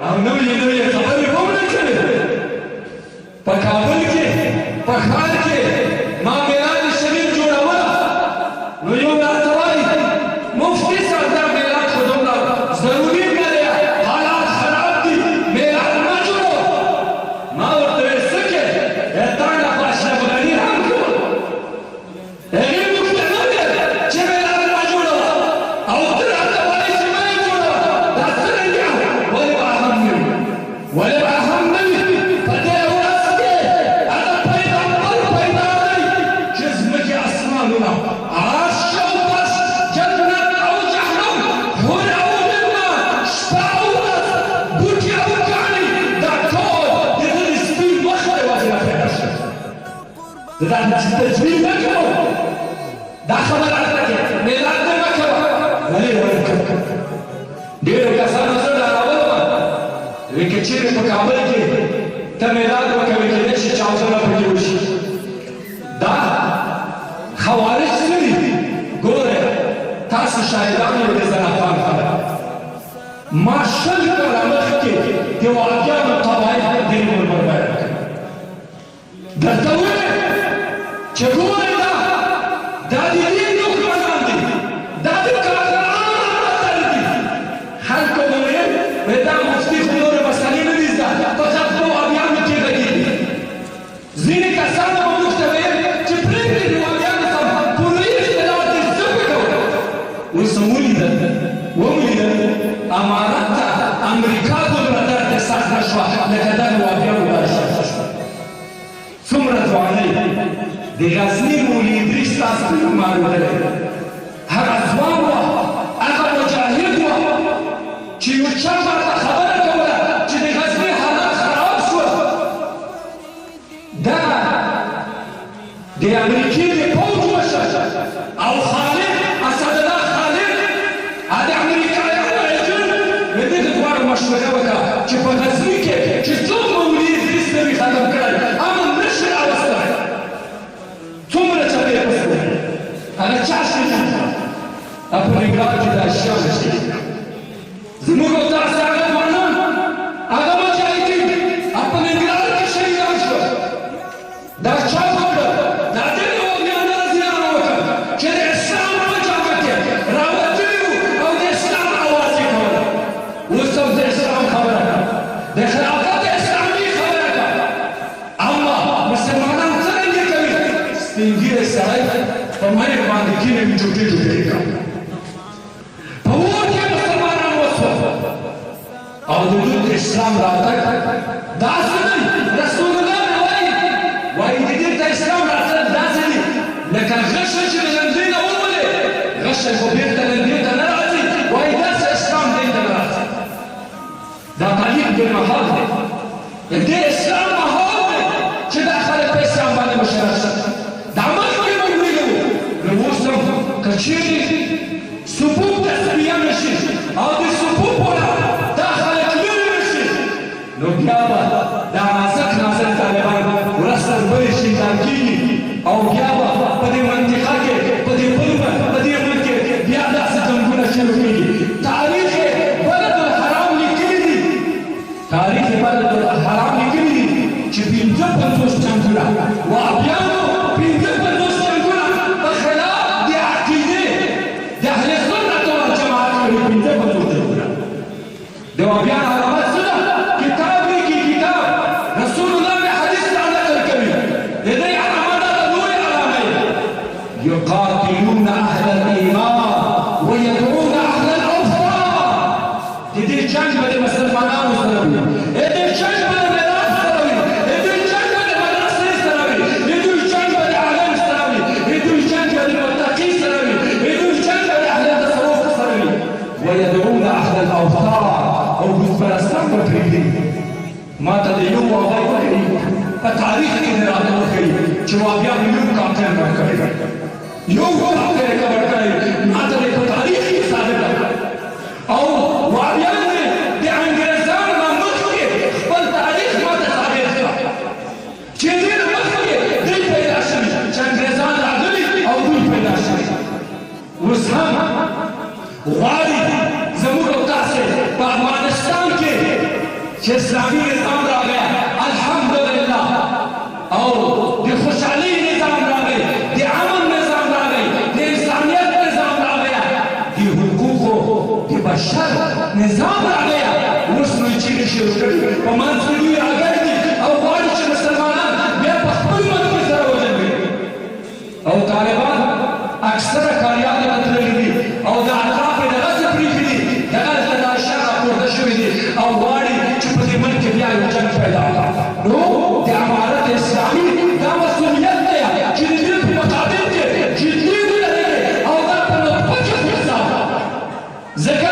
او نوې نوې خبرې به ونه کوي. په کابل کې په ښار کې ما میلاد شریف جوړوله نو یو راته وایي مفتي صاحب دا میلاد خو دومره ضروري نه دی، حالات خراب دي، میلاد مه جوړوه. ما ورته ویل څه کې تا نه خو اشرف غني هم کول، هغې موږ ته نه ویل چې میلاد مه جوړوه او ته راته وایې چې مه یې جوړوه. دا څرنګه ولې به اهم نه وي، ولې به اهم نه وي. په دې ورځ کې هغه پیغمبر پیدا دی چې ځمکې اسمانونه عرش او بس جنت او جهنم حور او جنت شپه او ورځ بوټي او کاڼي دا ټول د ده د سپین مخ له وجې نه پیدا شوي. زه دا تجویز نه کوم، دا خبره راته کې میلاد دې مه کوه. ولې ډېرو کسانو زه ډارولم وایي که چېرې په کابل کې ته میلاد وکوې کېدای شي چاودنه پکې وشي. دا خوارج نه دي. ګوره تاسو شاهدان یو د زنافان خبره. ما 20 کاله مخکې د واقعیانو طبایع دې منبر بیان کړ. درته وویل چې ګورئ دا د دین دښمنان دي، دا د کافرانو ملاتړ دي. خلکو به ویل وایي دا مفتي خو نورې مسلې نه دي زده، فقط په وهابیانو کې غږېږي. ځینې کسان به موږ ته ویل چې پرېږدئ د وهابیانو سره فروعي اختلاف دي، څه به کوو. اوس مو ولیدل امارت ته امریکا قدرت ته سخته شوه لکه دغه وهابیانو بادشاه شوه. څومره ځوانۍ د غزني مولي ادریس تاسو ته نوم اورېدلی. هغه ځوان وه، هغه مجاهد وه چې یو چا ماته خبره کوله چې د غزني حالات خراب شول. دا د امریکې د پوځ مشر او خالد اسدالله خالد د امریکایانو ایجنټ د دې دواړو مشوره وکړه چې په غزني کې چې څوک مولي ادریس نه وي ختم کړی امن نه شي راوستلی. څومره چپې پسې هغه چا شي په ننګرهار کې دا اشیا نشي. زموږ او تاسو هغه ځوانان هغه مجاهدین په ننګرهار کې شهیدان شول. دا چا وکړه؟ دا ځینې وهابیانو رضیانو وکړه چې د اسلام په جامه کې راوتلي وو او د اسلام اواز یې کوله. اوس هم د اسلام خبره کوه، د خلافت اسلامي خبره کوه. اما مسلمانان څرنګه کوي؟ سپین ږیری سړی په مایک باندې کینې وي جوټې جوټې کوي. په اور کې مسلمانان وسول او د دوی د اسلام راتګ داسې دی. رسول الله وایي د دې د اسلام راتګ داسې دی لکه غشه چې د لندې نه وولې، غشه خو بېرته لندې ته نه راځي. وایي داسې اسلام دې ته نه راځي. دا تعلیق بالمحال دی، د دې اسلام محال دی چې دا خلک په اسلام باندې مشرف شي. دا مخکې موږ ویلي وو. نو اوس هم که چېرې صفوف تصفیه نه شي او د صفوفو نه دا خلک لرې نه شي نو بیا به دا نازک طالبان ورځ تر بلې شیطان کېږي او بیا به په دې منطقه کې په دې په دې ملک کې بیا داسې جنګونه شروع کېږي. تاریخ یې بلد الحرام لیکلي دي، تاریخ یې بلد الحرام لیکلي دي چې 55 جنګونه وهابیانو 55 جنګونه په خلاف د عقیدې د اهل سنت والجماعت کوي. 55 جنګونه د وهابیانو علامت څه ده؟ کتاب لیکي، کتاب رسول الله مې حدیث را نقل کوي. د دې علامه دا لویه علامه یې یقاتلون اهل الايمان ويدعون اهل الاوثان. د دې جنګ به د مسلمانانو سره وي، د دې جنګ به د میراث سره وي، د دې جنګ به د مدرسې سره وي، د دې جنګ به د عالم سره وي، د دې جنګ به د متقي سره وي، د دې جنګ به د اهل تصوف سره وي. ويدعون اهل الاوثان او بت پرستان به پرېږدي. ما ته د یو وهابي وکړي په تاریخ کې مې راته وښیي چې وهابیانو یو کاپټین ورکړی، یو کاپټین یې ورکړی. ما ته یې په تاریخ کې ثابته کړه. او وهابیانو مې د انګریزانو نه مخکې خپل تاریخ ما ته ثابت کړه چې دې نه مخکې دوی پیدا شوي، چې انګریزان راغلي او دوی پیدا شوي. اوس هم غواړي زموږ او تاسې په افغانستان کې چې اسلامي نظام راغی الحمدلله او د خوشحالۍ نظام راغی د امن نظام راغی د انسانیت نظام راغی د حقوقو د بشر نظام راغی اوس نو چیغې شروع کړي په منځ کې دوی راګرځي او غواړي چې مسلمانان بیا په خپل منځ کې سره وجنګوي او طالبان اکثره کاریان یې تللي دي او د اطراف یې دغسې پرېښي دي دغلته دا شر راپورته شوي دي او غواړي چې په دې ملک کې بیا یو جنګ پیدا کړي نو د امارت اسلامي دا مسؤلیت دی چې د دې په مقابل کې جدي ولري او دا په نطفه کې حساب ځکه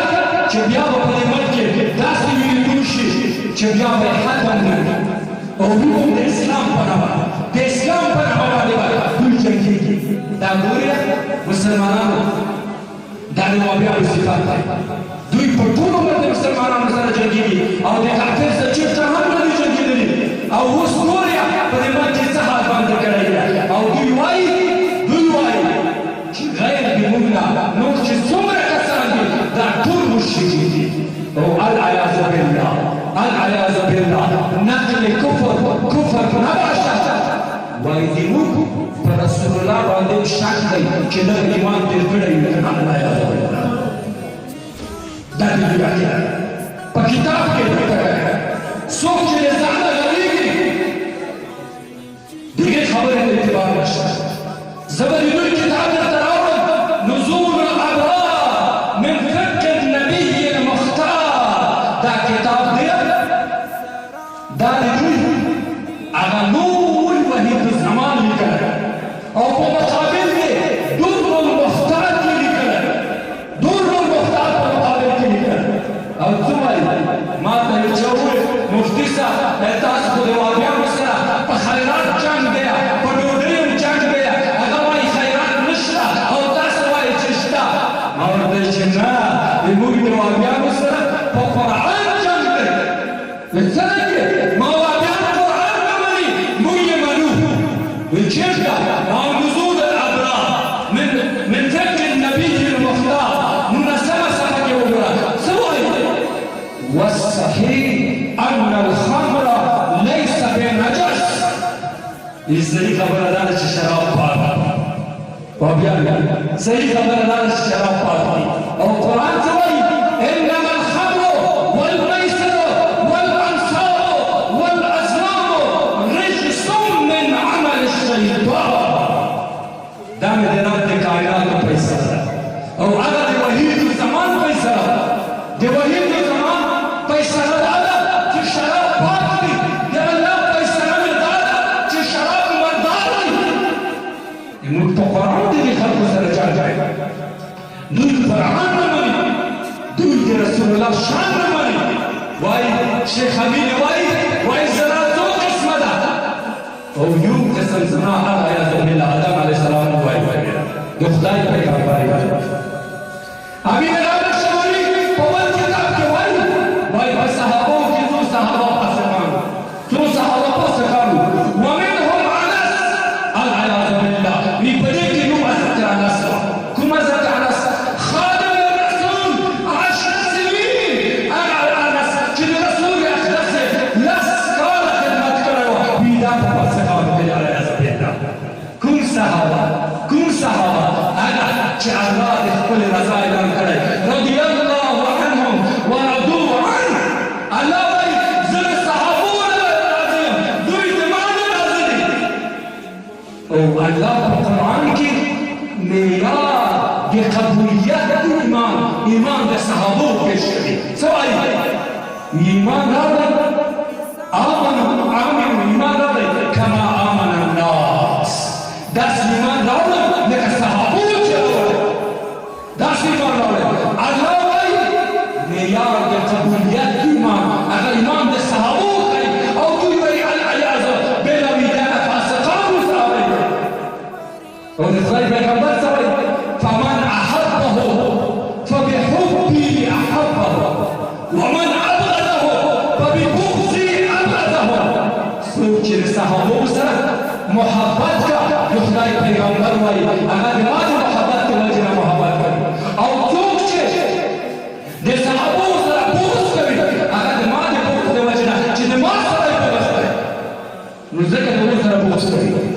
چې بیا به په دې ملک کې داسې ویلي شي چې بیا به ختم نه او دوی د اسلام په نامه د اسلام په نامه باندې دوی جنګېږي دا ګورې مسلمانانو دا د وابیانو صفات دی دوی په ټول عمر د مسلمانانو سره جنګېږي او د کافر سره چېرته هم نه دي جنګېدلي او اوس ګورې په دې ملک کې څه حال باندې کړی دی او دوی وایي چې غیر د موږ نه نور چې څومره کسان دي دا ټول مشرکین دي او العیاذ بالله العیاذ بالله نقل کفر نباشه وایي د موږ په رسول الله باندې شک دی چې دا ایمان تېر کړی وي که نه العیاذ بالله دا د دوی عقیده په کتاب کې ورته څوک چې له ځانه غولېږي د هغې خبرې ته اعتبار نشته زه به د دوی کتاب درته راوړم نزول الابرار من فقه النبي المختار دا کتاب دی دا د دوی هغه نور وحید الزمان لیکلی او په مقابل کې در المختار کې لیکلی در المختار په مقابل کې لیکلی او څه وایي ما ته یې چا وویل مفتي صاحب تاسو خو د وابیانو سره په خیرات جنګ دی په ډوډۍ هم جنګ دی هغه وایي خیرات نشته او تاسو وایي چې شته ما ورته ویل چې نه موږ د وابیانو سره په قرآن جنګ دی څرنګه ما وابیان قرآن نه مني موږ یې منو ویل چېرته او نزول الابرار من فقه النبي المختار 19مه صفحه کې وګوره څه وایي والصحيح أن الخمر ليس بنجس صحیح خبره دا ده چې شراب پاک دي صحیح خبره دا ده چې شراب پاک دي او قرآن څه وایي انما الخمر والميسر والانصاب والازلام رجس من عمل الشيطان دا مې د رب د کائناتو پیسه ده او هغه د وحید الزمان پیسه ده د وحید الزمان پیسه ده چې شراب پاک دي د الله پیسه مې دا ده چې شراب مردار دي موږ په قرآن د دې خلکو سره جنګ کوي دوی قرآن نه مني دوی د رسول الله شان نه مني وایي شیخ امین وایي زنا څو قسمه ده او یو قسم زنا هغه عیاذ بالله آدم علیه السلام وایي د خدای پیغمبر امین شمالي په بل کتاب کې وایي په صحابو کې څو صحابه فاسقانو ومنهم انس العیاذ بالله نی په دې کې نوم حضرت انس کوم حضرت انس خادم الرسول 10 سنین هغه انس چې د رسول اقدس لس کاله خدمت کړی و دا په فاسقانو کې العیاذ بالله کوم صحابه هغه چې الله د خپل رضا اعلان کړی رضي الله عنهم ورضوا عنه الله وایي زه د صحابو نه راضي یم دوی زما نه راضي دي او الله په قرآن کې معیار د قبولیت د ایمان د صحابو پیش کوي څه وایي ایمان راوړئ ایمان راوړئ کما آمن الناس داسې ایمان راوړئ لکه صحابو چې راوړئ داسې ایمان راوړئ الله وایي معیار د قبولیت د ایمان هغه ایمان د صحابو کوي او دوی وایي العیاذ بالله دا فاسقانو صحابه او د خدای پیغمبر څه وایي فمن احبه فبحبي احبه ومن ابغضه فببغضي ابغضه څوک چې د صحابو سره محبت کا د خدای پیغمبر وایي هغه د ما د محبت د وجې نه محبت کوي او څوک چې د صحابو سره بغض کوي هغه د ما د بغض د وجې نه المفتري